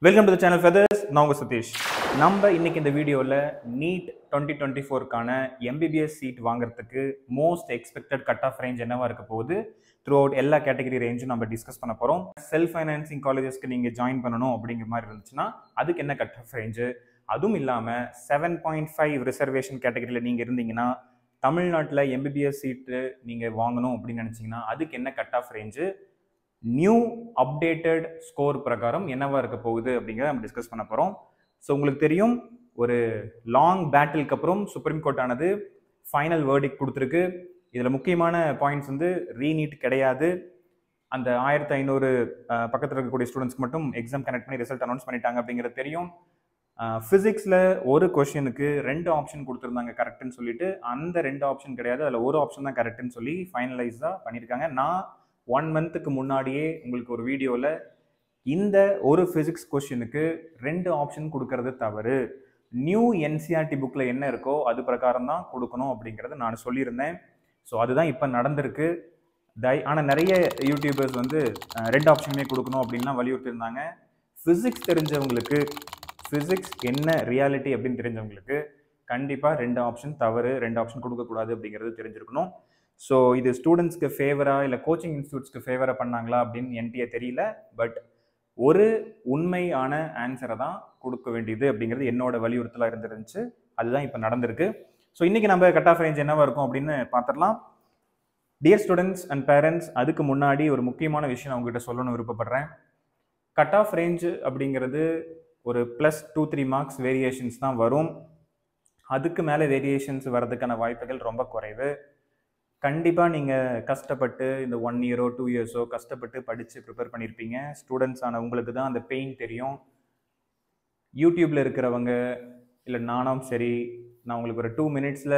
Welcome to the channel feathers. நான் உங்கள் சதீஷ். நம்ம இன்னைக்கு இந்த வீடியோவில் நீட் 2024க்கான எம்பிபிஎஸ் சீட் வாங்குறதுக்கு most expected cut off range என்னவா இருக்க போகுது, த்ரூ அவுட் எல்லா கேட்டகரி ரேஞ்சும் நம்ம டிஸ்கஸ் பண்ண போகிறோம். செல்ஃப் ஃபைனான்சிங் காலேஜஸ்க்கு நீங்கள் ஜாயின் பண்ணணும் அப்படிங்கிற மாதிரி இருந்துச்சுன்னா அதுக்கு என்ன கட் ஆஃப் ரேஞ்சு, அதுவும் இல்லாமல் 7.5 ரிசர்வேஷன் கேட்டகரியில் நீங்கள் இருந்தீங்கன்னா தமிழ்நாட்டில் எம்பிபிஎஸ் சீட்டு நீங்கள் வாங்கணும் அப்படின்னு நினச்சிங்கன்னா அதுக்கு என்ன cut off range, new updated score பிரகாரம் என்னவா இருக்க போகுது அப்படிங்கிறத நம்ம டிஸ்கஸ் பண்ண போகிறோம். ஸோ உங்களுக்கு தெரியும், ஒரு லாங் பேட்டிலுக்கு அப்புறம் சுப்ரீம் கோர்ட் ஆனது ஃபைனல் வேர்டிக் கொடுத்துருக்கு. இதில் முக்கியமான பாயிண்ட்ஸ் வந்து ரீநீட் கிடையாது. அந்த 1500 பக்கத்தில் இருக்கக்கூடிய ஸ்டூடெண்ட்ஸ்க்கு மட்டும் எக்ஸாம் கனெக்ட் பண்ணி ரிசல்ட் அனௌன்ஸ் பண்ணிட்டாங்க அப்படிங்கிறது தெரியும். ஃபிசிக்ஸில் ஒரு கொஷனுக்கு 2 ஆப்ஷன் கொடுத்துருந்தாங்க கரெக்டுன்னு சொல்லிட்டு, அந்த 2 ஆப்ஷன் கிடையாது, அதில் ஒரு ஆப்ஷன் தான் கரெக்டுன்னு சொல்லி ஃபைனலைஸாக பண்ணியிருக்காங்க. நான் 1 மந்த்துக்கு முன்னாடியே உங்களுக்கு ஒரு வீடியோவில் இந்த ஒரு ஃபிசிக்ஸ் கொஸ்டினுக்கு 2 ஆப்ஷன் கொடுக்கறது தவறு, நியூ என்சிஆர்டி புக்கில் என்ன இருக்கோ அது பிரகாரம் தான் கொடுக்கணும் அப்படிங்கிறத நான் சொல்லியிருந்தேன். ஸோ அதுதான் இப்போ நடந்திருக்கு. ஆனால் நிறைய யூடியூபர்ஸ் வந்து 2 ஆப்ஷனுமே கொடுக்கணும் அப்படின்லாம் வலியுறுத்தியிருந்தாங்க. ஃபிசிக்ஸ் தெரிஞ்சவங்களுக்கு, ஃபிசிக்ஸ் என்ன ரியாலிட்டி அப்படின்னு தெரிஞ்சவங்களுக்கு கண்டிப்பாக 2 ஆப்ஷன் தவறு, 2 ஆப்ஷன் கொடுக்கக்கூடாது அப்படிங்கிறது தெரிஞ்சிருக்கணும். ஸோ இது ஸ்டூடெண்ட்ஸ்க்கு ஃபேவராக இல்லை கோச்சிங் இன்ஸ்டியூட்ஸ்க்கு ஃபேவராக பண்ணாங்களா அப்படின்னு என்கிட்ட தெரியல. பட் ஒரு உண்மையான ஆன்சரை தான் கொடுக்க வேண்டியது அப்படிங்கிறது என்னோட வலியுறுத்தலாக இருந்துருந்துச்சு. அதுதான் இப்போ நடந்திருக்கு. ஸோ இன்றைக்கி நம்ம கட் ஆஃப் ரேஞ்ச் என்னவா இருக்கும் அப்படின்னு பார்த்துடலாம். டியர் ஸ்டூடெண்ட்ஸ் அண்ட் பேரண்ட்ஸ், அதுக்கு முன்னாடி ஒரு முக்கியமான விஷயம் நான் உங்ககிட்ட சொல்லணும்னு விருப்பப்படுறேன். கட் ஆஃப் ரேஞ்சு அப்படிங்கிறது ஒரு +2-3 மார்க்ஸ் வேரியேஷன்ஸ் தான் வரும். அதுக்கு மேலே வேரியேஷன்ஸ் வர்றதுக்கான வாய்ப்புகள் ரொம்ப குறைவு. கண்டிப்பாக நீங்கள் கஷ்டப்பட்டு இந்த 1 இயரோ 2 இயர்ஸோ கஷ்டப்பட்டு படித்து ப்ரிப்பேர் பண்ணியிருப்பீங்க. ஸ்டூடெண்ட்ஸ் ஆன உங்களுக்கு தான் அந்த பெயின் தெரியும். யூடியூப்பில் இருக்கிறவங்க இல்லை நானும் சரி, நான் உங்களுக்கு ஒரு 2 மினிட்ஸில்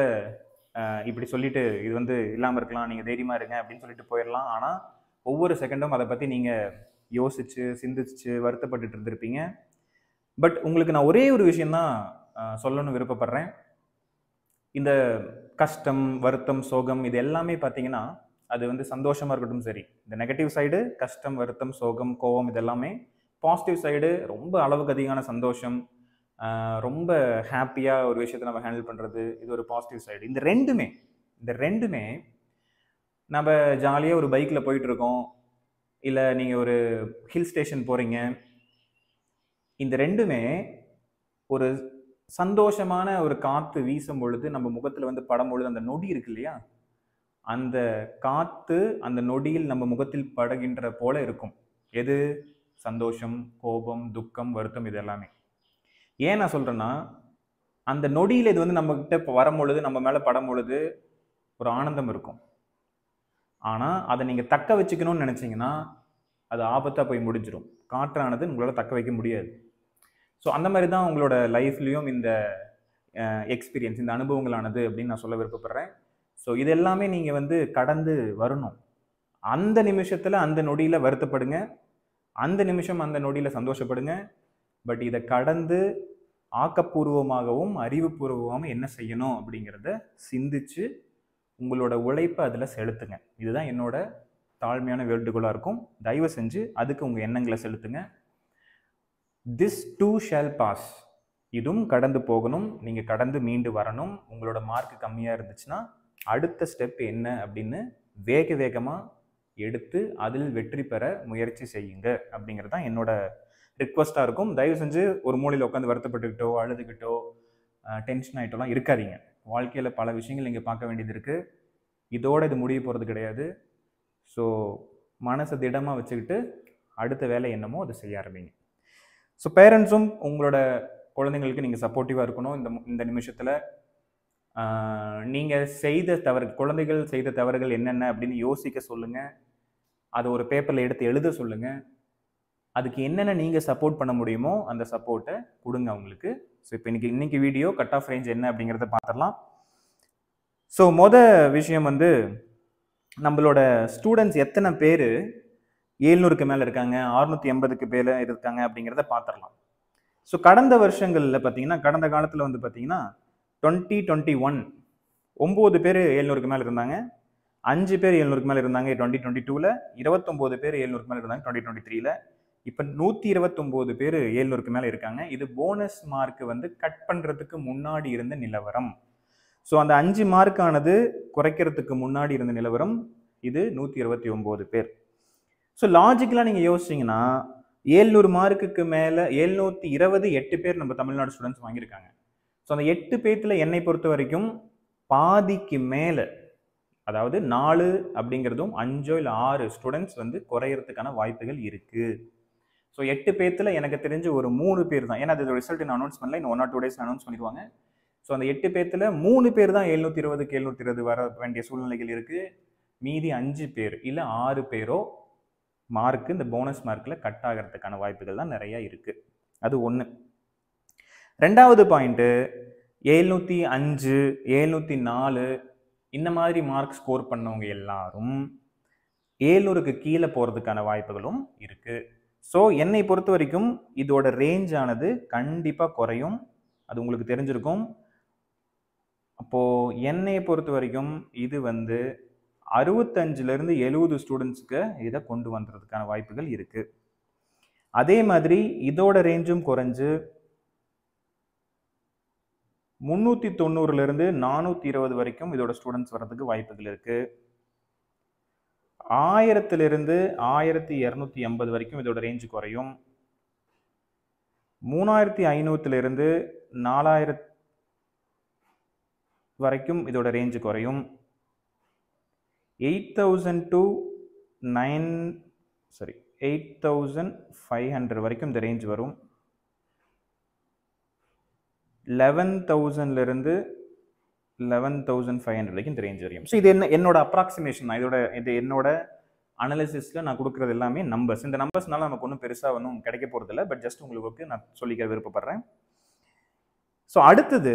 இப்படி சொல்லிவிட்டு இது வந்து இல்லாமல் இருக்கலாம், நீங்கள் தைரியமாக இருங்க அப்படின்னு சொல்லிட்டு போயிடலாம். ஆனால் ஒவ்வொரு செகண்டும் அதை பற்றி நீங்கள் யோசித்து சிந்திச்சு வருத்தப்பட்டு இருந்திருப்பீங்க. பட் உங்களுக்கு நான் ஒரே ஒரு விஷயந்தான் சொல்லணும்னு விருப்பப்படுறேன். இந்த கஷ்டம், வருத்தம், சோகம் இது எல்லாமே பார்த்தீங்கன்னா அது வந்து சந்தோஷமாக இருக்கட்டும் சரி, இந்த நெகட்டிவ் சைடு கஷ்டம், வருத்தம், சோகம், கோபம் இது எல்லாமே. பாசிட்டிவ் சைடு ரொம்ப அளவுக்கு அதிகமான சந்தோஷம், ரொம்ப ஹாப்பியாக ஒரு விஷயத்தை நம்ம ஹேண்டில் பண்ணுறது, இது ஒரு பாசிட்டிவ் சைடு. இந்த ரெண்டுமே நம்ம ஜாலியாக ஒரு பைக்கில் போயிட்டுருக்கோம், இல்லை நீங்கள் ஒரு ஹில் ஸ்டேஷன் போகிறீங்க, இந்த ரெண்டுமே ஒரு சந்தோஷமான ஒரு காற்று வீசும் பொழுது நம்ம முகத்தில் வந்து படும் பொழுது அந்த நொடி இருக்கு இல்லையா, அந்த காற்று அந்த நொடியில் நம்ம முகத்தில் படுகின்ற போல இருக்கும். எது? சந்தோஷம், கோபம், துக்கம், வருத்தம் இது எல்லாமே. ஏன் நான் சொல்கிறேன்னா, அந்த நொடியில் இது வந்து நம்மக்கிட்ட வரும் பொழுது, நம்ம மேலே படும் பொழுது ஒரு ஆனந்தம் இருக்கும். ஆனால் அதை நீங்கள் தக்க வச்சுக்கணும்னு நினச்சிங்கன்னா அது ஆபத்தாக போய் முடிஞ்சிடும். காற்றானது உங்களால் தக்க வைக்க முடியாது. ஸோ அந்த மாதிரி தான் உங்களோட லைஃப்லேயும் இந்த எக்ஸ்பீரியன்ஸ், இந்த அனுபவங்களானது அப்படின்னு நான் சொல்ல விருப்பப்படுறேன். ஸோ இது எல்லாமே நீங்கள் வந்து கடந்து வரணும். அந்த நிமிஷத்தில் அந்த நொடியில் வருத்தப்படுங்க, அந்த நிமிஷம் அந்த நொடியில் சந்தோஷப்படுங்க. பட் இதை கடந்து ஆக்கப்பூர்வமாகவும் அறிவுபூர்வமாகவும் என்ன செய்யணும் அப்படிங்கிறத சிந்திச்சு உங்களோட உழைப்பை அதில் செலுத்துங்க. இதுதான் என்னோட தாழ்மையான வேண்டுகோளாக இருக்கும். தயவு செஞ்சு அதுக்கு உங்கள் எண்ணங்களை செலுத்துங்க. This too shall pass. இதுவும் கடந்து போகணும், நீங்கள் கடந்து மீண்டு வரணும். உங்களோட மார்க் கம்மியாக இருந்துச்சுன்னா அடுத்த ஸ்டெப் என்ன அப்படின்னு வேகமாக எடுத்து அதில் வெற்றி பெற முயற்சி செய்யுங்க அப்படிங்கிறது தான் என்னோட ரிக்வஸ்ட்டாக இருக்கும். தயவு செஞ்சு ஒரு மூலையில் உட்காந்து வருத்தப்பட்டுக்கிட்டோ அழுதுகிட்டோ டென்ஷன் ஆகிட்டோலாம் இருக்காதீங்க. வாழ்க்கையில் பல விஷயங்கள் நீங்கள் பார்க்க வேண்டியது இருக்குது. இதோடு இது முடிய போகிறது கிடையாது. ஸோ மனசை திடமாக வச்சுக்கிட்டு அடுத்த வேலை என்னமோ அதை செய்ய ஆரம்பிங்க. ஸோ பேரண்ட்ஸும் உங்களோட குழந்தைங்களுக்கு நீங்கள் சப்போர்ட்டிவாக இருக்கணும். இந்த நிமிஷத்தில் நீங்கள் செய்த குழந்தைகள் செய்த தவறுகள் என்னென்ன அப்படின்னு யோசிக்க சொல்லுங்கள். அதை ஒரு பேப்பரில் எடுத்து எழுத சொல்லுங்கள். அதுக்கு என்னென்ன நீங்கள் சப்போர்ட் பண்ண முடியுமோ அந்த சப்போர்ட்டை கொடுங்க அவங்களுக்கு. ஸோ இப்போ இன்னைக்கு வீடியோ கட் ஆஃப் ரேஞ்ச் என்ன அப்படிங்கிறத பார்த்துடலாம். ஸோ விஷயம் வந்து நம்மளோட ஸ்டூடெண்ட்ஸ் எத்தனை பேர் 700க்கு மேலே இருக்காங்க, 680க்கு மேலே இருக்காங்க அப்படிங்கிறத பார்த்துடலாம். ஸோ கடந்த வருஷங்களில் பார்த்தீங்கன்னா, கடந்த காலத்தில் வந்து பார்த்தீங்கன்னா 2021 9 பேர் 700க்கு மேலே இருந்தாங்க, 5 பேர் 700க்கு மேலே இருந்தாங்க 2022ல், 29 பேர் 700க்கு மேலே இருந்தாங்க 2023ல், இப்போ 129 பேர் 700க்கு மேலே இருக்காங்க. இது போனஸ் மார்க் வந்து கட் பண்ணுறதுக்கு முன்னாடி இருந்த நிலவரம். ஸோ அந்த 5 மார்க்கானது குறைக்கிறதுக்கு முன்னாடி இருந்த நிலவரம். இது 129 பேர். ஸோ லாஜிக்கலாக நீங்கள் யோசிச்சிங்கன்னா 700 மார்க்குக்கு மேலே 720 8 பேர் நம்ம தமிழ்நாடு ஸ்டூடெண்ட்ஸ் வாங்கியிருக்காங்க. ஸோ அந்த 8 பேர்த்தில் என்னை பொறுத்த வரைக்கும் பாதிக்கு மேலே, அதாவது 4 அப்படிங்கிறதும் 5 இல்லை 6 ஸ்டூடெண்ட்ஸ் வந்து குறையறதுக்கான வாய்ப்புகள் இருக்குது. ஸோ 8 பேர்த்தில் எனக்கு தெரிஞ்சு ஒரு 3 பேர் தான், ஏன்னா அது ரிசல்ட் இன்னும் அனௌன்ஸ் பண்ணல, இன்னும் 1 or 2 days அனௌன்ஸ் பண்ணிடுவாங்க. ஸோ அந்த 8 பேர்த்தில் 3 பேர் தான் 720க்கு 720 வர வேண்டிய சூழ்நிலைகள் இருக்குது. மீதி 5 பேர் இல்லை 6 பேரோ மார்க்கு இந்த போனஸ் மார்க்கில் கட் ஆகிறதுக்கான வாய்ப்புகள் தான் நிறையா இருக்குது. அது ஒன்று. ரெண்டாவது பாயிண்ட்டு, 705 704 இந்த மாதிரி மார்க் ஸ்கோர் பண்ணவங்க எல்லாரும் 700க்கு கீழே போகிறதுக்கான வாய்ப்புகளும் இருக்குது. ஸோ என்னை பொறுத்த வரைக்கும் இதோட ரேஞ்ச் ஆனது கண்டிப்பாக குறையும். அது உங்களுக்கு தெரிஞ்சிருக்கும். அப்போது என்னை பொறுத்த வரைக்கும் இது வந்து 65லேருந்து 70 ஸ்டூடெண்ட்ஸுக்கு இதை கொண்டு வந்துறதுக்கான வாய்ப்புகள் இருக்குது. அதே மாதிரி இதோட ரேஞ்சும் குறைஞ்சு 390லேருந்து 420 வரைக்கும் இதோட ஸ்டூடெண்ட்ஸ் வர்றதுக்கு வாய்ப்புகள் இருக்குது. 1000லிருந்து 1250 வரைக்கும் இதோட ரேஞ்சு குறையும். 3500லிருந்து 4000 வரைக்கும் இதோட ரேஞ்சு குறையும். 8000 to 8500 வரைக்கும் இந்த ரேஞ்ச் வரும். 11,000லிருந்து 11,500 வரைக்கும் இந்த ரேஞ்ச் வரையும். ஸோ இது என்னோட அப்ராக்சிமேஷன் தான். இது என்னோட அனாலிசிஸில் நான் கொடுக்குறது எல்லாமே நம்பர்ஸ். இந்த நம்பர்ஸ்னால நமக்கு ஒன்றும் பெருசாக ஒன்றும் கிடைக்க போகிறதில்ல. பட் ஜஸ்ட் உங்களுக்கு நான் சொல்லிக்க விருப்பப்படுறேன். ஸோ அடுத்தது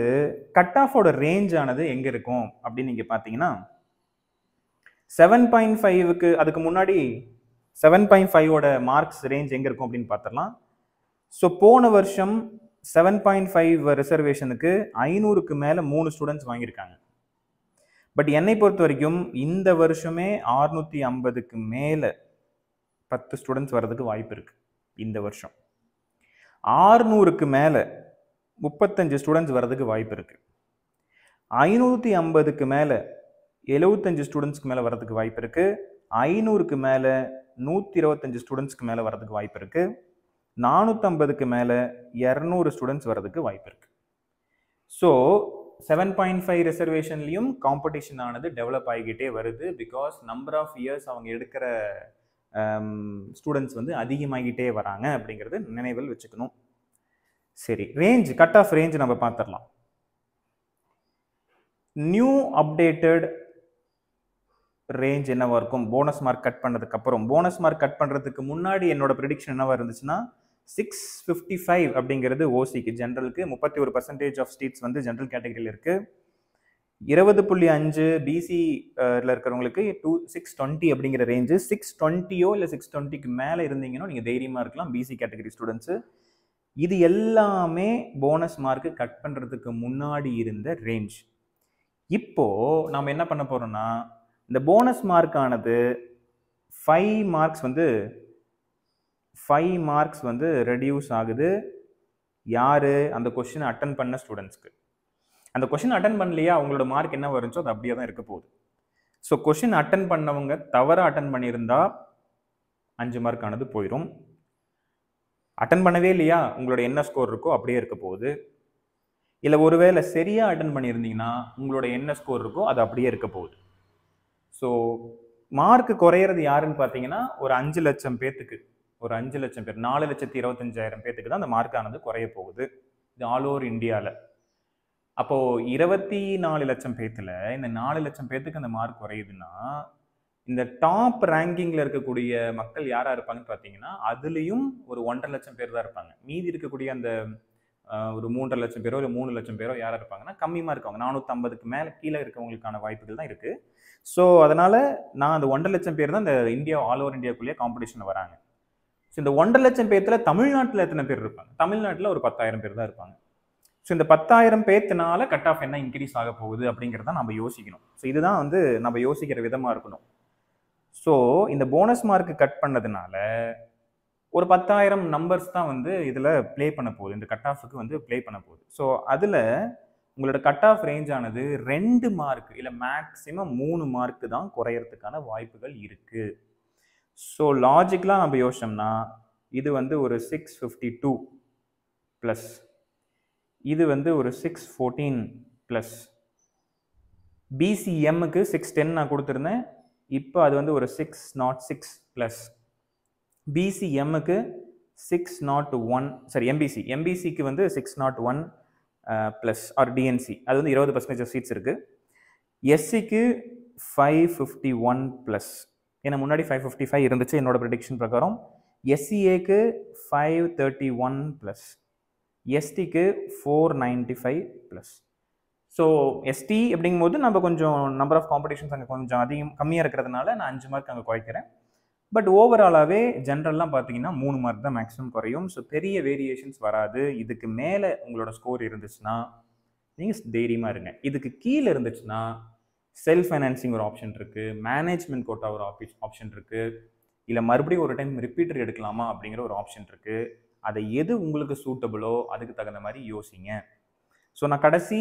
கட் ஆஃபோட ரேஞ்ச் ஆனது எங்கே இருக்கும் அப்படின்னு நீங்கள் பார்த்தீங்கன்னா 7.5க்கு அதுக்கு முன்னாடி 7.5ஓட மார்க்ஸ் ரேஞ்ச் எங்கே இருக்கும் அப்படின்னு பார்த்துடலாம். ஸோ போன வருஷம் 7.5 ரிசர்வேஷனுக்கு 500க்கு மேலே 3 ஸ்டூடெண்ட்ஸ் வாங்கியிருக்காங்க. பட் என்னை பொறுத்த வரைக்கும் இந்த வருஷமே 650க்கு மேலே 10 ஸ்டூடெண்ட்ஸ் வர்றதுக்கு வாய்ப்பு இருக்குது. இந்த வருஷம் 600க்கு மேலே 35 ஸ்டூடெண்ட்ஸ் வர்றதுக்கு வாய்ப்பு இருக்குது. 550க்கு மேலே 75 ஸ்டூடெண்ட்ஸ்க்கு மேலே வர்றதுக்கு வாய்ப்பு இருக்குது. 500க்கு மேலே 125 ஸ்டூடெண்ட்ஸ்க்கு மேலே வர்றதுக்கு வாய்ப்பு இருக்குது. 450க்கு மேலே 200 ஸ்டூடெண்ட்ஸ் வர்றதுக்கு வாய்ப்பு இருக்குது. ஸோ 7.5 ரிசர்வேஷன்லையும் காம்படிஷன் ஆனது டெவலப் ஆகிக்கிட்டே வருது. பிகாஸ் நம்பர் ஆஃப் இயர்ஸ் அவங்க எடுக்கிற ஸ்டூடெண்ட்ஸ் வந்து அதிகமாகிட்டே வராங்க அப்படிங்கிறது நினைவில் வச்சுக்கணும். சரி, ரேஞ்ச் கட் ஆஃப் ரேஞ்ச் நம்ம பார்த்துடலாம். நியூ அப்டேட்டட் ரேஞ்ச் என்னவா இருக்கும் போனஸ் மார்க் கட் பண்ணதுக்கு அப்புறம்? போனஸ் மார்க் கட் பண்ணுறதுக்கு முன்னாடி என்னோட ப்ரிடிக்ஷன் என்னவா இருந்துச்சுன்னா 655 அப்படிங்கிறது ஓசிக்கு, ஜென்ரலுக்கு 31% ஆஃப் சீட்ஸ் வந்து ஜென்ரல் கேட்டகரியில் இருக்குது. 20.5 பிசியில் இருக்கிறவங்களுக்கு 620 அப்படிங்கிற ரேஞ்சு. 620 இல்லை 620க்கு மேலே இருந்தீங்கன்னா நீங்கள் தைரியமாக இருக்கலாம் பிசி கேட்டகரி ஸ்டூடெண்ட்ஸு. இது எல்லாமே போனஸ் மார்க்கு கட் பண்ணுறதுக்கு முன்னாடி இருந்த ரேஞ்ச். இப்போது நம்ம என்ன பண்ண போகிறோம்னா இந்த போனஸ் மார்க்கானது 5 மார்க்ஸ் வந்து ரெடியூஸ் ஆகுது. யார்? அந்த கொஸ்டினை அட்டன் பண்ண ஸ்டூடெண்ட்ஸ்க்கு. அந்த கொஸ்டின் அட்டன் பண்ணலையா அவங்களோட மார்க் என்ன வருச்சோ அது அப்படியே தான் இருக்க போகுது. ஸோ கொஸ்டின் அட்டன் பண்ணவங்க தவறாக அட்டன் பண்ணியிருந்தா 5 மார்க் ஆனது போயிடும். அட்டன் பண்ணவே இல்லையா உங்களோட என்ன ஸ்கோர் இருக்கோ அப்படியே இருக்க போகுது. இல்லை ஒருவேளை சரியாக அட்டன் பண்ணியிருந்தீங்கன்னா உங்களோட என்ன ஸ்கோர் இருக்கோ அது அப்படியே இருக்க போகுது. ஸோ மார்க் குறையிறது யாருன்னு பார்த்தீங்கன்னா ஒரு 5 லட்சம் பேத்துக்கு, ஒரு 5 லட்சம் பேர், 4,25,000 பேத்துக்கு தான் அந்த மார்க்கானது குறைய போகுது. இது ஆல் ஓவர் இந்தியாவில். அப்போது 24 லட்சம் பேத்துல இந்த 4 லட்சம் பேத்துக்கு அந்த மார்க் குறையுதுன்னா இந்த டாப் ரேங்கிங்கில் இருக்கக்கூடிய மக்கள் யாராக இருப்பாங்கன்னு பார்த்தீங்கன்னா அதுலேயும் ஒரு 1.5 லட்சம் பேர் தான் இருப்பாங்க. மீதி இருக்கக்கூடிய அந்த ஒரு 3.5 லட்சம் பேரோ இல்லை 3 லட்சம் பேரோ யாராக இருப்பாங்கன்னா கம்மியாக இருக்கவங்க, 450க்கு மேலே கீழே இருக்கவங்களுக்கான வாய்ப்புகள் தான் இருக்குது. ஸோ அதனால் நான் அந்த 1.5 லட்சம் பேர் தான் இந்த இந்தியா ஆல் ஓவர் இந்தியாக்குள்ளேயே காம்படிஷன் வராங்க. ஸோ இந்த 1.5 லட்சம் பேர்த்தில் தமிழ்நாட்டில் எத்தனை பேர் இருப்பாங்க? தமிழ்நாட்டில் ஒரு 10,000 பேர் தான் இருப்பாங்க. ஸோ இந்த 10,000 பேர்த்தினால கட் ஆஃப் என்ன இன்க்ரீஸ் ஆக போகுது அப்படிங்கிறத நம்ம யோசிக்கணும். ஸோ இதுதான் வந்து நம்ம யோசிக்கிற விதமாக இருக்கணும். ஸோ இந்த போனஸ் மார்க் கட் பண்ணதுனால ஒரு 10,000 நம்பர்ஸ் தான் வந்து இதில் ப்ளே பண்ண போகுது, இந்த கட் ஆஃபுக்கு வந்து ப்ளே பண்ண போகுது. ஸோ அதில் உங்களோட கட் ஆஃப் ரேஞ்ச் ஆனது 2 மார்க் இல்லை மேக்ஸிமம் 3 மார்க்கு தான் குறையறதுக்கான வாய்ப்புகள் இருக்கு. ஸோ லாஜிக்கலாக நம்ம யோசிச்சோம்னா இது வந்து ஒரு 652 ப்ளஸ், இது வந்து ஒரு 614 ப்ளஸ், பிசிஎம்முக்கு 610 நான் கொடுத்துருந்தேன், இப்போ அது வந்து ஒரு 606 ப்ளஸ், பிசிஎம்முக்கு 601, சரி எம்பிசிக்கு வந்து 601 ப்ளஸ் ஆர் டிஎன்சி, அது வந்து 20% சீட்ஸ் இருக்குது. எஸ்சிக்கு 551 ப்ளஸ், ஏன்னா முன்னாடி 555 இருந்துச்சு என்னோட ப்ரெடிக்ஷன் பிரகாரம். எஸ்சிஏக்கு 531 ப்ளஸ், எஸ்டிக்கு 495 ப்ளஸ். ஸோ எஸ்டி அப்படிங்கும்போது நம்ம கொஞ்சம் நம்பர் ஆஃப் காம்படிஷன்ஸ் அங்கே கொஞ்சம் கம்மியாக இருக்கிறதுனால நான் 5 மார்க் அங்கே குறைக்கிறேன். பட் ஓவராலாகவே ஜென்ரல்லாம் பார்த்தீங்கன்னா 3 மார்க் தான் மேக்ஸிமம் குறையும். ஸோ பெரிய வேரியேஷன்ஸ் வராது. இதுக்கு மேலே உங்களோட ஸ்கோர் இருந்துச்சுன்னா நீங்கள் தைரியமாக இருங்க. இதுக்கு கீழே இருந்துச்சுன்னா செல்ஃப் ஃபைனான்சிங் ஒரு ஆப்ஷன் இருக்குது, மேனேஜ்மெண்ட் கோட்டா ஒரு ஆப்ஷன் இருக்குது, இல்லை மறுபடியும் ஒரு டைம் ரிப்பீட்டர் எடுக்கலாமா அப்படிங்கிற ஒரு ஆப்ஷன் இருக்குது. அதை எது உங்களுக்கு சூட்டபிளோ அதுக்கு தகுந்த மாதிரி யோசிங்க. ஸோ நான் கடைசி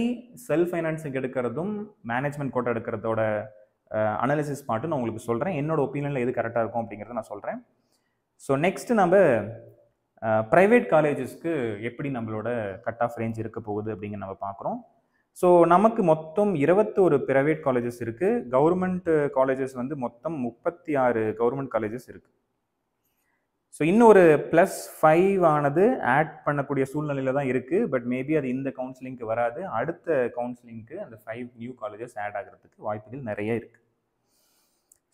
செல்ஃப் ஃபைனான்சிங் எடுக்கிறதும் மேனேஜ்மெண்ட் கோட்டா எடுக்கிறதோட அனாலிசிஸ் பார்ட்டு நான் உங்களுக்கு சொல்கிறேன். என்னோட ஒப்பீனியனில் எது கரெக்டாக இருக்கும் அப்படிங்கிறத நான் சொல்கிறேன். ஸோ நெக்ஸ்ட் நம்ம ப்ரைவேட் காலேஜஸ்க்கு எப்படி நம்மளோட கட் ஆஃப் ரேஞ்ச் இருக்க போகுது அப்படிங்கிற நம்ம பார்க்குறோம். ஸோ நமக்கு மொத்தம் 21 ப்ரைவேட் காலேஜஸ் இருக்குது. கவர்மெண்ட் காலேஜஸ் வந்து மொத்தம் 36 கவர்மெண்ட் காலேஜஸ் இருக்குது. ஸோ இன்னும் ஒரு +5 ஆனது ஆட் பண்ணக்கூடிய சூழ்நிலையில் தான் இருக்குது. பட் மேபி அது இந்த கவுன்சிலிங்க்கு வராது. அடுத்த கவுன்சிலிங்க்கு அந்த 5 நியூ காலேஜஸ் ஆட் ஆகிறதுக்கு வாய்ப்புகள் நிறைய இருக்குது.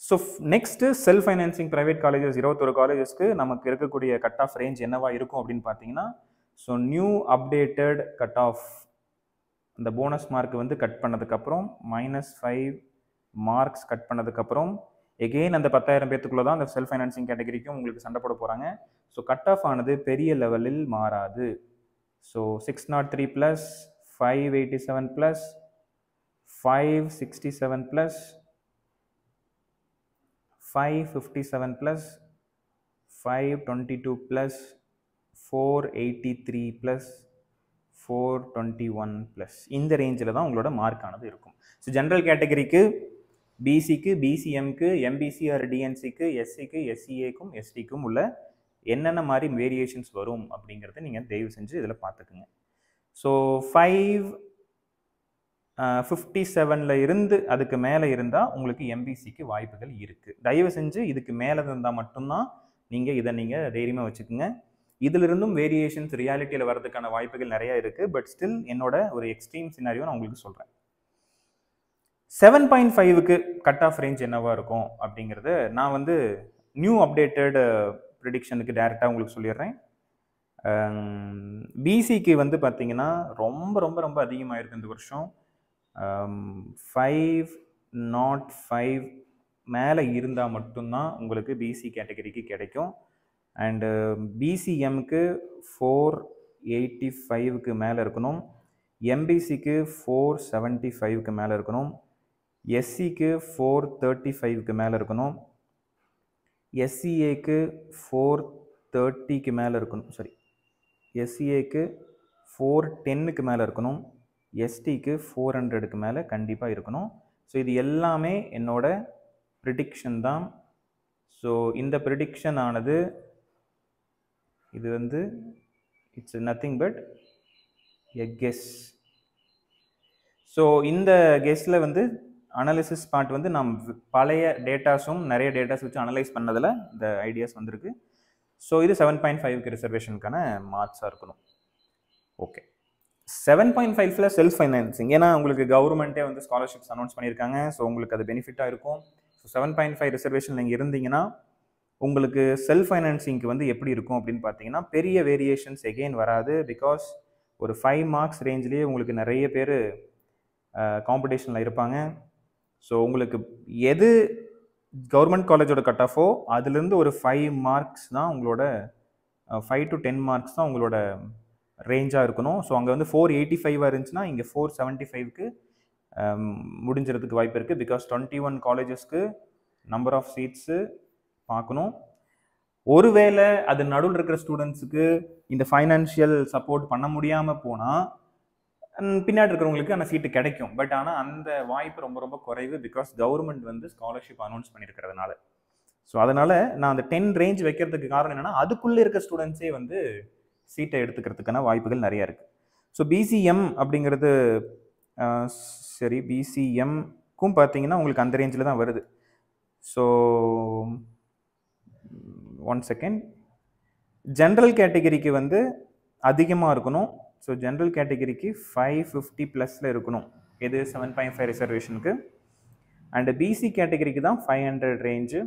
So next self financing private colleges 21 காலேஜஸ்க்கு நமக்கு இருக்கக்கூடிய கட் ஆஃப் ரேஞ்ச் என்னவா இருக்கும் அப்படின்னு பார்த்தீங்கன்னா, so new updated cut off, இந்த போனஸ் மார்க் வந்து கட் பண்ணதுக்கப்புறம் -5 மார்க்ஸ் கட் பண்ணதுக்கப்புறம் எகெயின் அந்த 10,000 பேத்துக்குள்ளே தான் அந்த செல்ஃப் ஃபைனான்சிங் கேட்டகரிக்கும் உங்களுக்கு சண்டை போட போகிறாங்க. ஸோ கட் ஆஃப் ஆனது பெரிய லெவலில் மாறாது. So 603 plus, 587 plus, 567 plus, 557 plus, 522 plus, 483 plus, 421 plus, இந்த ரேஞ்சில் தான் உங்களோட மார்க் ஆனது இருக்கும். ஸோ ஜென்ரல் கேட்டகரிக்கு பிசிக்கு, பிசிஎம்க்கு, எம்பிசி ஆர் டிஎன்சிக்கு, எஸ்சிக்கு, எஸ்சிஏக்கும், எஸ்டிக்கும் உள்ள என்னென்ன மாதிரி வேரியேஷன்ஸ் வரும் அப்படிங்கிறத நீங்கள் தயவு செஞ்சு இதில் பார்த்துக்குங்க. ஸோ 557 இருந்து அதுக்கு மேலே இருந்தால் உங்களுக்கு எம்பிசிக்கு வாய்ப்புகள் இருக்குது. தயவு செஞ்சு இதுக்கு மேலே இருந்தால் மட்டும்தான் இதை நீங்கள் தைரியமாக வச்சுக்கோங்க. இதிலிருந்தும் வேரியேஷன்ஸ் ரியாலிட்டியில் வர்றதுக்கான வாய்ப்புகள் நிறையா இருக்குது. பட் ஸ்டில் என்னோட ஒரு எக்ஸ்ட்ரீம் சினாரியோ நான் உங்களுக்கு சொல்கிறேன். 7.5க்கு கட் ஆஃப் ரேஞ்ச் என்னவா இருக்கும் அப்படிங்கிறத நான் வந்து நியூ அப்டேட்டட் ப்ரிடிக்ஷனுக்கு டைரெக்டாக உங்களுக்கு சொல்லிடுறேன். பிசிக்கு வந்து பார்த்தீங்கன்னா ரொம்ப ரொம்ப ரொம்ப அதிகமாக இருக்குது இந்த வருஷம். 505 மேலே இருந்தால் மட்டும்தான் உங்களுக்கு பிசி கேட்டகரிக்கு கிடைக்கும். அண்டு பிசிஎம்க்கு 485க்கு மேலே இருக்கணும், எம்பிசிக்கு 475க்கு மேலே இருக்கணும், எஸ்சிக்கு 435க்கு மேலே இருக்கணும், எஸ்சிஏக்கு 430க்கு மேலே இருக்கணும், எஸ்சிஏக்கு 410க்கு மேலே இருக்கணும், எஸ்டிக்கு 400க்கு மேலே கண்டிப்பாக இருக்கணும். ஸோ இது எல்லாமே என்னோட ப்ரிடிக்ஷன் தான். ஸோ இந்த ப்ரிடிக்ஷன் ஆனது இது வந்து it's nothing but a guess. So இந்த கெஸ்ஸில் வந்து அனாலிசிஸ் பார்ட் வந்து நாம் பழைய டேட்டாஸும் நிறைய டேட்டாஸ் வச்சு அனலைஸ் பண்ணதில் இந்த ஐடியாஸ் வந்திருக்கு. ஸோ இது 7.5க்கு ரிசர்வேஷனுக்கான மார்க்ஸாக இருக்கணும். ஓகே, 7.5ல செல்ஃப் ஃபைனான்சிங், ஏன்னா உங்களுக்கு கவர்மெண்ட்டே வந்து ஸ்காலர்ஷிப்ஸ் அனௌன்ஸ் பண்ணியிருக்காங்க. ஸோ உங்களுக்கு அது பெனிஃபிட்டாக இருக்கும். ஸோ 7.5 ரிசர்வேஷன் நீங்கள் இருந்தீங்கன்னா உங்களுக்கு செல்ஃப் ஃபைனான்சிங்க்கு வந்து எப்படி இருக்கும் அப்படின்னு பார்த்தீங்கன்னா பெரிய வேரியேஷன்ஸ் எகெயின் வராது. பிகாஸ் ஒரு 5 மார்க்ஸ் ரேஞ்சிலேயே உங்களுக்கு நிறைய பேர் காம்படிஷனில் இருப்பாங்க. ஸோ உங்களுக்கு எது கவர்மெண்ட் காலேஜோட கட் ஆஃபோ அதுலேருந்து ஒரு 5 மார்க்ஸ் தான் உங்களோட 5 to 10 மார்க்ஸ் தான் உங்களோட ரேஞ்சாக இருக்கணும். ஸோ அங்கே வந்து 485 இருந்துச்சுன்னா இங்கே 475க்கு முடிஞ்சிறதுக்கு வாய்ப்பு இருக்குது. பிகாஸ் 21 காலேஜஸ்க்கு நம்பர் ஆஃப் சீட்ஸு பார்க்கணும். ஒருவேளை அது நடுவில் இருக்கிற ஸ்டூடெண்ட்ஸுக்கு இந்த ஃபைனான்ஷியல் சப்போர்ட் பண்ண முடியாமல் போனால் பின்னாடி இருக்கிறவங்களுக்கு அந்த சீட்டு கிடைக்கும். பட் ஆனால் அந்த வாய்ப்பு ரொம்ப ரொம்ப குறைவு, பிகாஸ் கவர்மெண்ட் வந்து ஸ்காலர்ஷிப் அனௌன்ஸ் பண்ணியிருக்கிறதுனால. ஸோ அதனால் நான் அந்த 10 ரேஞ்ச் வைக்கிறதுக்கு காரணம் என்னென்னா, அதுக்குள்ளே இருக்க ஸ்டூடெண்ட்ஸே வந்து சீட்டை எடுத்துக்கிறதுக்கான வாய்ப்புகள் நிறையா இருக்குது. ஸோ பிசிஎம் அப்படிங்கிறது சரி, பிசிஎம்க்கும் பார்த்தீங்கன்னா உங்களுக்கு அந்த ரேஞ்சில் தான் வருது. So 1 second. ஜென்ரல் கேட்டகரிக்கு வந்து அதிகமாக இருக்கணும். ஸோ ஜென்ரல் கேட்டகரிக்கு 550 ப்ளஸில் இருக்கணும். இது 7.5 ரிசர்வேஷனுக்கு. அண்டு பிசி கேட்டகரிக்கு தான் 500 ரேஞ்சு.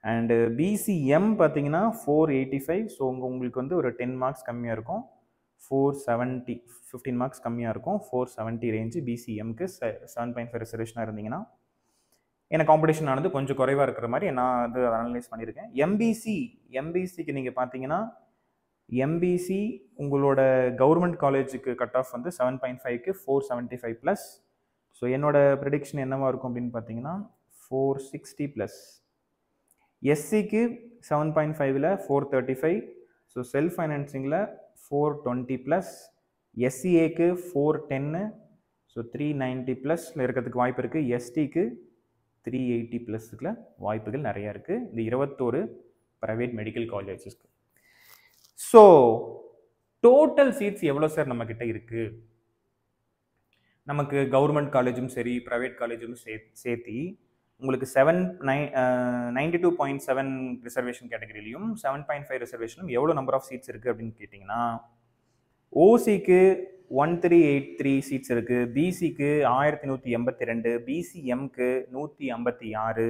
அண்டு பிசிஎம் பார்த்தீங்கன்னா 485. ஸோ உங்களுக்கு வந்து ஒரு 10 மார்க்ஸ் கம்மியாக இருக்கும். 470, 15 மார்க்ஸ் கம்மியாக இருக்கும். 470 ரேஞ்சு பிசிஎம்க்கு 7.5 ரிசர்வேஷனாக இருந்தீங்கன்னா. எனக்கு காம்படிஷன் ஆனது கொஞ்சம் குறைவாக இருக்கிற மாதிரி நான் வந்து அனலைஸ் பண்ணியிருக்கேன். எம்பிசிக்கு நீங்கள் பார்த்தீங்கன்னா, எம்பிசி உங்களோட கவர்மெண்ட் காலேஜுக்கு கட் ஆஃப் வந்து 7.5க்கு 475 ப்ளஸ். ஸோ என்னோட ப்ரெடிக்ஷன் என்னவாக இருக்கும் அப்படின்னு பார்த்தீங்கன்னா 460 ப்ளஸ். எஸ்சிக்கு 7.5ல் 435. ஸோ செல்ஃப் ஃபைனான்சிங்கில் 420 ப்ளஸ். எஸ்சிஏக்கு 410. ஸோ 390 ப்ளஸில் இருக்கிறதுக்கு வாய்ப்பு இருக்குது. எஸ்டிக்கு 380 ப்ளஸுக்குள்ள வாய்ப்புகள் நிறையா இருக்குது இந்த 21 ப்ரைவேட் மெடிக்கல் காலேஜஸ்க்கு. ஸோ டோட்டல் சீட்ஸ் எவ்வளோ சார் நம்மக்கிட்ட இருக்குது? நமக்கு கவர்மெண்ட் காலேஜும் சரி, ப்ரைவேட் காலேஜும் சேர்த்தி உங்களுக்கு 92.7 ரிசர்வேஷன் கேட்டகரியிலையும் 7.5 ரிசர்வேஷனும் எவ்வளோ நம்பர் ஆஃப் சீட்ஸ் இருக்குது அப்படின்னு கேட்டிங்கன்னா, ஓசிக்கு 1383 சீட்ஸ் இருக்குது. பிசிக்கு 1182. பிசிஎம்க்கு 156.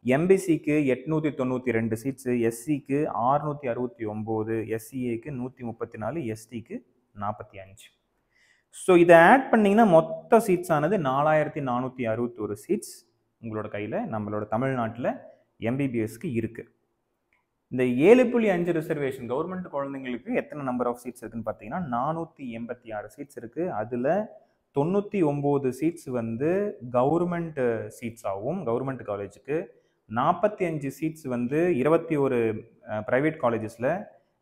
எம்பிசிக்கு 892 சீட்ஸு. எஸ்சிக்கு 669. எஸ்சிஏக்கு 134. எஸ்டிக்கு 45. ஸோ இதை ஆட் பண்ணிங்கன்னா மொத்த சீட்ஸ் ஆனது 4461 சீட்ஸ் உங்களோட கையில் நம்மளோட தமிழ்நாட்டில் எம்பிபிஎஸ்க்கு இருக்குது. இந்த 7.5 ரிசர்வேஷன் கவர்மெண்ட் குழந்தைங்களுக்கு எத்தனை நம்பர் ஆஃப் சீட்ஸ் இருக்குன்னு பார்த்தீங்கன்னா 486 சீட்ஸ் இருக்குது. அதில் 99 சீட்ஸ் வந்து கவர்மெண்ட் சீட்ஸ் ஆகும் கவர்மெண்ட் காலேஜுக்கு. 45 சீட்ஸ் வந்து 21 ப்ரைவேட் காலேஜஸில்.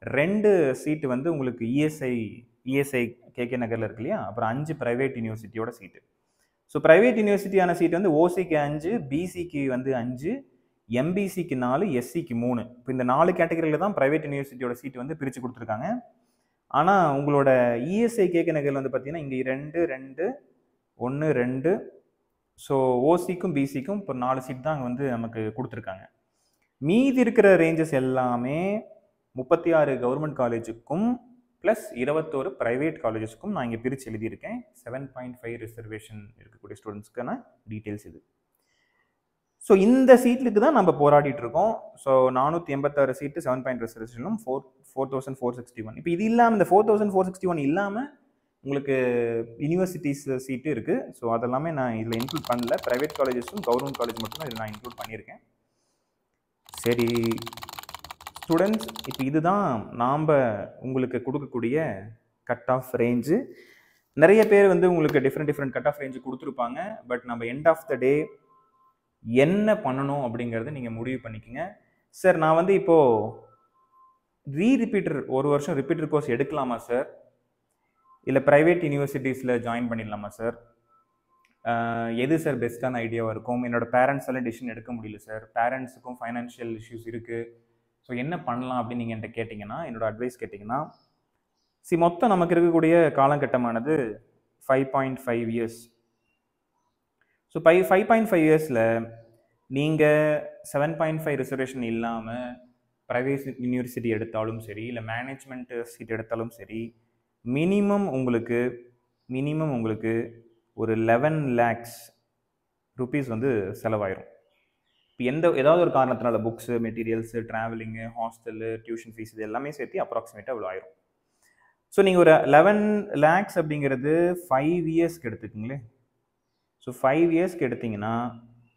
2 சீட்டு வந்து உங்களுக்கு இஎஸ்ஐ கேகே நகரில் இருக்கு இல்லையா, அப்புறம் 5 ப்ரைவேட் யூனிவர்சிட்டியோட சீட்டு. ஸோ ப்ரைவேட் யூனிவர்சிட்டியான சீட் வந்து ஓசிக்கு 5, பிசிக்கு வந்து 5, எம்பிசிக்கு 4, எஸ்சிக்கு 3. இப்போ இந்த 4 கேட்டகரியில் தான் ப்ரைவேட் யூனிவர்சிட்டியோட சீட் வந்து பிரித்து கொடுத்துருக்காங்க. ஆனால் உங்களோட இஎஸ்ஐ கேகே நகரில் வந்து பார்த்தீங்கன்னா இங்கே 2, 1, 2. ஸோ ஓசிக்கும் பிசிக்கும் இப்போ 4 சீட் தான் அங்கே வந்து நமக்கு கொடுத்துருக்காங்க. மீதி இருக்கிற ரேஞ்சஸ் எல்லாமே 36 கவர்மெண்ட் காலேஜுக்கும் ப்ளஸ் 21 ப்ரைவேட் காலேஜஸ்க்கும் நான் இங்கே பிரித்து எழுதியிருக்கேன். 7.5 ரிசர்வேஷன் இருக்கக்கூடிய ஸ்டூடெண்ட்ஸ்க்கான டீட்டெயில்ஸ் இது. ஸோ இந்த சீட்டுக்கு தான் நம்ம போராடிட்டு இருக்கோம். ஸோ 486 சீட்டு 7.5 ரிசர்வேஷனும் 4461. இப்போ இது இல்லாமல் இந்த 4461 இல்லாமல் உங்களுக்கு யூனிவர்சிட்டிஸ் சீட்டு இருக்குது. ஸோ அதெல்லாமே நான் இதில் இன்க்ளூட் பண்ணல. ப்ரைவேட் காலேஜஸும் கவர்மெண்ட் காலேஜ் மட்டும் தான் இதில் நான் இன்க்ளூட் பண்ணியிருக்கேன். சரி ஸ்டூடெண்ட்ஸ், இப்போ இதுதான் நாம் உங்களுக்கு கொடுக்கக்கூடிய கட் ஆஃப் ரேஞ்சு. நிறைய பேர் வந்து உங்களுக்கு டிஃப்ரெண்ட் கட் ஆஃப் ரேஞ்சு கொடுத்துருப்பாங்க. பட் நம்ம எண்ட் ஆஃப் த டே என்ன பண்ணணும் அப்படிங்கிறத நீங்கள் முடிவு பண்ணிக்கோங்க. சார் நான் வந்து இப்போது ரிப்பீட்டர் ஒரு வருஷம் ரிப்பீட்டர் கோர்ஸ் எடுக்கலாமா சார், இல்லை ப்ரைவேட் யூனிவர்சிட்டிஸில் ஜாயின் பண்ணிடலாமா சார், எது சார் பெஸ்ட்டான ஐடியாவாக இருக்கும்? என்னோடய பேரண்ட்ஸ் எல்லாம் டிசிஷன் எடுக்க முடியல சார், பேரண்ட்ஸுக்கும் ஃபைனான்ஷியல் இஷ்யூஸ் இருக்குது. ஸோ என்ன பண்ணலாம் அப்படின்னு நீங்கள் என்கிட்ட கேட்டிங்கன்னா, என்னோடய அட்வைஸ் கேட்டிங்கன்னா, மொத்தம் நமக்கு இருக்கக்கூடிய காலகட்டமானது 5.5 இயர்ஸ். ஸோ 5.5 இயர்ஸில் நீங்கள் 7.5 ரிசர்வேஷன் இல்லாமல் ப்ரைவேட் யூனிவர்சிட்டி எடுத்தாலும் சரி, இல்லை மேனேஜ்மெண்ட் சீட் எடுத்தாலும் சரி, மினிமம் உங்களுக்கு ஒரு 11 lakhs ருபீஸ் வந்து செலவாயிரும். இப்போ ஏதாவது ஒரு காரணத்தினால books, materials, travelling, hostel, tuition fees இது எல்லாமே சேர்த்து அப்ராக்சிமேட்டாக இவ்வளோ ஆயிரும். ஸோ நீங்கள் ஒரு 11 lakhs அப்படிங்கிறது 5 இயர்ஸ்க்கு எடுத்துக்குங்களேன். ஸோ 5 இயர்ஸ்க்கு எடுத்திங்கன்னா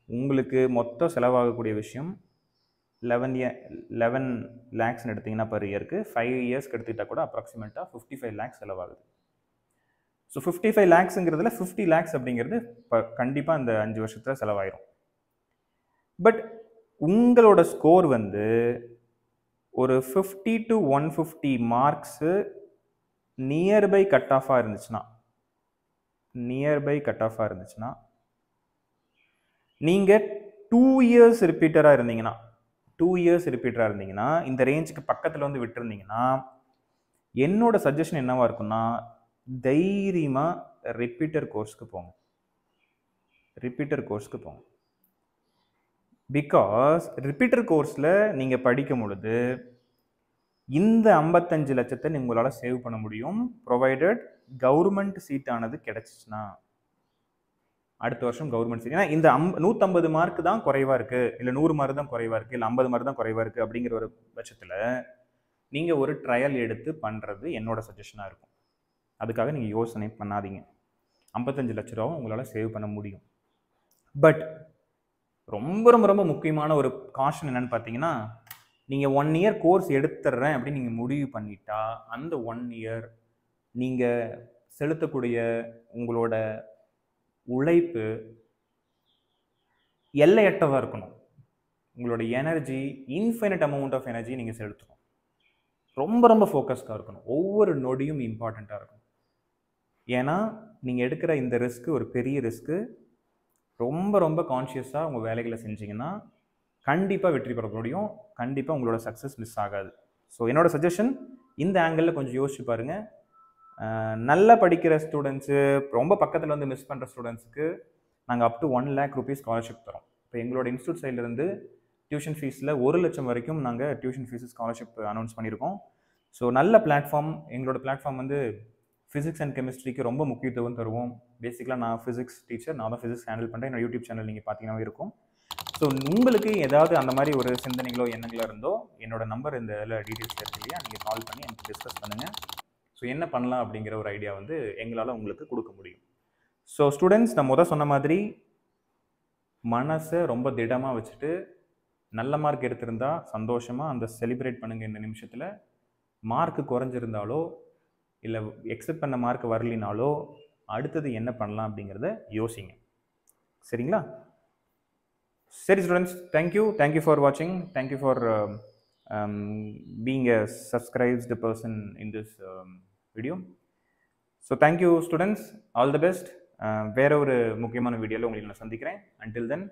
உங்களுக்கு மொத்தம் செலவாகக்கூடிய விஷயம் 11 lakhsன்னு எடுத்திங்கன்னா பர் இயருக்கு 5 இயர்ஸ்க்கு எடுத்துக்கிட்டால் கூட அப்ராக்சிமேட்டாக 55 lakhs செலவாகுது. ஸோ 55 lakhsங்கிறதுல 50 lakhs அப்படிங்கிறது இப்போ கண்டிப்பாக இந்த 5 வருஷத்தில் செலவாயிரும். பட் உங்களோட ஸ்கோர் வந்து ஒரு 50 to 150 மார்க்ஸு நியர்பை கட் ஆஃபாக இருந்துச்சுன்னா நீங்கள் 2 இயர்ஸ் ரிப்பீட்டராக இருந்தீங்கன்னா இந்த ரேஞ்சுக்கு பக்கத்தில் வந்து விட்டுருந்தீங்கன்னா என்னோட சஜஷன் என்னவா இருக்குன்னா தைரியமாக ரிப்பீட்டர் கோர்ஸ்க்கு போங்க. பிகாஸ் ரிப்பீட்டர் கோர்ஸில் நீங்கள் படிக்கும் பொழுது இந்த 55 லட்சத்தை உங்களால் சேவ் பண்ண முடியும், ப்ரொவைடட் கவர்மெண்ட் சீட்டானது கிடைச்சிச்சுன்னா. அடுத்த வருஷம் கவர்மெண்ட் சீட். ஏன்னா இந்த 150 மார்க் தான் குறைவாக இருக்குது, இல்லை 100 மார்க் தான் குறைவாக இருக்குது, இல்லை 50 மார்க் தான் குறைவாக இருக்குது அப்படிங்கிற ஒரு பட்சத்தில் நீங்கள் ஒரு ட்ரையல் எடுத்து பண்ணுறது என்னோட சஜஷனாக இருக்கும். அதுக்காக நீங்கள் யோசனை பண்ணாதீங்க. 55 லட்ச ரூபாவும் உங்களால் சேவ் பண்ண முடியும். பட் ரொம்ப ரொம்ப ரொம்ப முக்கியமான ஒரு காஷன் என்னன்னு பார்த்தீங்கன்னா, நீங்கள் 1 இயர் கோர்ஸ் எடுத்துடுறேன் அப்படின்னு நீங்கள் முடிவு பண்ணிட்டா அந்த 1 இயர் நீங்கள் செலுத்தக்கூடிய உங்களோட உழைப்பு எல்லையற்றதாக இருக்கணும். உங்களோட energy, infinite amount of energy நீங்கள் செலுத்தணும். ரொம்ப ரொம்ப ஃபோக்கஸ்டாக இருக்கணும். ஒவ்வொரு நொடியும் இம்பார்ட்டண்ட்டாக இருக்கணும். ஏன்னா நீங்கள் எடுக்கிற இந்த ரிஸ்க்கு ஒரு பெரிய ரிஸ்க்கு. ரொம்ப ரொம்ப கான்ஷியஸாக உங்கள் வேலைகளை செஞ்சிங்கன்னா கண்டிப்பாக வெற்றி பெற முடியும். கண்டிப்பாக உங்களோட சக்ஸஸ் மிஸ் ஆகாது. ஸோ என்னோட சஜஷன் இந்த ஆங்கிளில் கொஞ்சம் யோசிச்சு பாருங்கள். நல்லா படிக்கிற ஸ்டூடெண்ட்ஸு, ரொம்ப பக்கத்தில் வந்து மிஸ் பண்ணுற ஸ்டூடெண்ட்ஸுக்கு நாங்கள் up to 1 lakh rupees scholarship தரோம். இப்போ எங்களோட இன்ஸ்டியூட் சைட்லேருந்து டியூஷன் ஃபீஸில் 1 லட்சம் வரைக்கும் நாங்கள் டியூஷன் ஃபீஸு ஸ்காலர்ஷிப் அனௌன்ஸ் பண்ணியிருக்கோம். ஸோ நல்ல பிளாட்ஃபார்ம். எங்களோட பிளாட்ஃபார்ம் வந்து ஃபிசிக்ஸ் அண்ட் கெமிஸ்ட்ரிக்கு ரொம்ப முக்கியத்துவம் தருவோம். பேசிக்கலாக நான் ஃபிசிக்ஸ் டீச்சர், நான் தான் ஃபிசிக்ஸ் ஹேண்டில் பண்ணுறேன். என்னோட யூடியூப் சேனல் நீங்கள் பார்த்தீங்கன்னா இருக்கும். ஸோ உங்களுக்கு ஏதாவது அந்த மாதிரி ஒரு சிந்தனைகளோ எண்ணங்களோ இருந்தோ என்னோட நம்பர் இந்த இதில் டீட்டெயில்ஸ் இருக்கு இல்லையா, நீங்கள் கால் பண்ணி எனக்கு டிஸ்கஸ் பண்ணுங்கள். ஸோ என்ன பண்ணலாம் அப்படிங்கிற ஒரு ஐடியா வந்து எங்களால் உங்களுக்கு கொடுக்க முடியும். ஸோ ஸ்டூடெண்ட்ஸ், நான் சொன்ன மாதிரி மனசை ரொம்ப திடமாக வச்சுட்டு நல்ல மார்க் எடுத்திருந்தா சந்தோஷமாக அந்த செலிப்ரேட் பண்ணுங்கள். இந்த நிமிஷத்தில் மார்க்கு குறைஞ்சிருந்தாலோ இல்லை எக்ஸ்பெக்ட் பண்ண மார்க் வரலினாலோ அடுத்தது என்ன பண்ணலாம் அப்படிங்கிறத யோசிங்க. சரிங்களா? சரி ஸ்டூடெண்ட்ஸ், தேங்க்யூ ஃபார் வாட்சிங். Thank you for being a subscribed person in this video. So thank you students, all the best. வேற ஒரு முக்கியமான வீடியோவில் உங்களை நான் சந்திக்கிறேன். Until then,